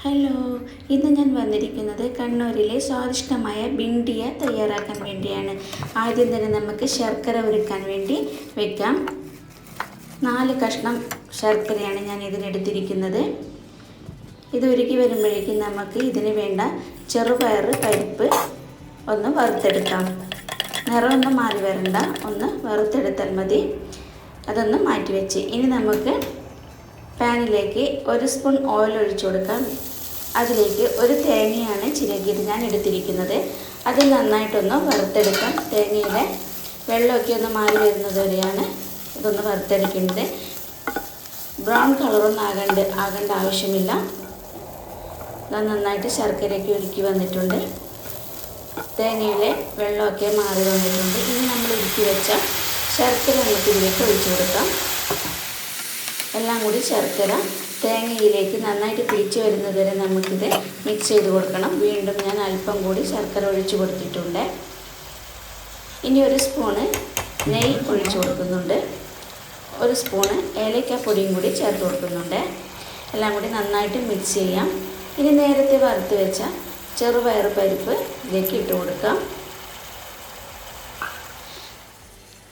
Hello, ഇന്ന് ഞാൻ വന്നിരിക്കുന്നത് കണ്ണൂരിലെ സ്വാദിഷ്ടമായ ബിണ്ടിയ തയ്യാറാക്കാൻ വേണ്ടിയാണ്. ആദ്യം തന്നെ നമുക്ക് ശർക്കര ഉരുക്കാൻ വേണ്ടി വെക്കാം. 4 കഷ്ണം ശർക്കരയാണ് ഞാൻ ഇതിനെടുത്തിരിക്കുന്നത്. ഇത് ഉരുക്കി വരുമ്പോഴേക്കും നമുക്ക് ഇതിന് വേണ്ട ചെറുപയർ പരിപ്പ് ഒന്ന് വറുത്തെടുക്കാം. നിറമൊന്നും മാറി വരണ്ട, ഒന്ന് വറുത്തെടുത്താൽ മതി. അതൊന്ന് മാറ്റി വെച്ച് ഇനി നമുക്ക് പാനിലേക്ക് 1 സ്പൂൺ ഓയിൽ ഒഴിച്ചു കൊടുക്കാം. അതിലേക്ക് ഒരു തേങ്ങയാണ് ചിരകിയത് ഞാൻ എടുത്തിരിക്കുന്നത്. അത് നന്നായിട്ടൊന്ന് വറുത്തെടുക്കാം. തേങ്ങയുടെ വെള്ളമൊക്കെ ഒന്ന് മാറി വരുന്നത് വരെയാണ് ഇതൊന്ന് വറുത്തെടുക്കുന്നത്. ബ്രൗൺ കളറൊന്നും ആകേണ്ട ആവശ്യമില്ല. അത് നന്നായിട്ട് ശർക്കരയൊക്കെ ഉരുക്കി വന്നിട്ടുണ്ട്. തേങ്ങയിലെ വെള്ളമൊക്കെ മാറി വന്നിട്ടുണ്ട്. ഇനി നമ്മൾ ഉരുക്കി വെച്ച ശർക്കര നമുക്ക് ഇതിലേക്ക് ഒഴിച്ചു കൊടുക്കാം. എല്ലാം കൂടി ശർക്കര തേങ്ങയിലേക്ക് നന്നായിട്ട് പിടിച്ച് വരുന്നത് വരെ നമുക്കിത് മിക്സ് ചെയ്ത് കൊടുക്കണം. വീണ്ടും ഞാൻ അല്പം കൂടി ശർക്കര ഒഴിച്ചു കൊടുത്തിട്ടുണ്ട്. ഇനി 1 സ്പൂണ് നെയ്യ് ഒഴിച്ചു കൊടുക്കുന്നുണ്ട്. 1 സ്പൂണ് ഏലക്കാപ്പൊടിയും കൂടി ചേർത്ത് കൊടുക്കുന്നുണ്ട്. എല്ലാം കൂടി നന്നായിട്ട് മിക്സ് ചെയ്യാം. ഇനി നേരത്തെ വറുത്ത് വെച്ച ചെറുപയർ പരിപ്പ് ഇതിലേക്ക് ഇട്ട് കൊടുക്കാം.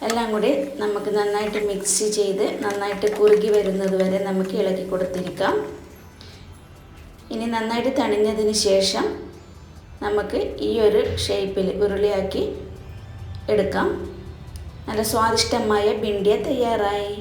എല്ലാം കൂടി നമുക്ക് നന്നായിട്ട് മിക്സ് ചെയ്ത് നന്നായിട്ട് കുറുകി വരുന്നത് വരെ നമുക്ക് ഇളക്കി കൊടുത്തിരിക്കാം. ഇനി നന്നായിട്ട് തണിഞ്ഞതിന് ശേഷം നമുക്ക് ഈ ഒരു ഷേപ്പിൽ ഉരുളിയാക്കി എടുക്കാം. നല്ല സ്വാദിഷ്ടമായ ബിണ്ടിയ തയ്യാറായി.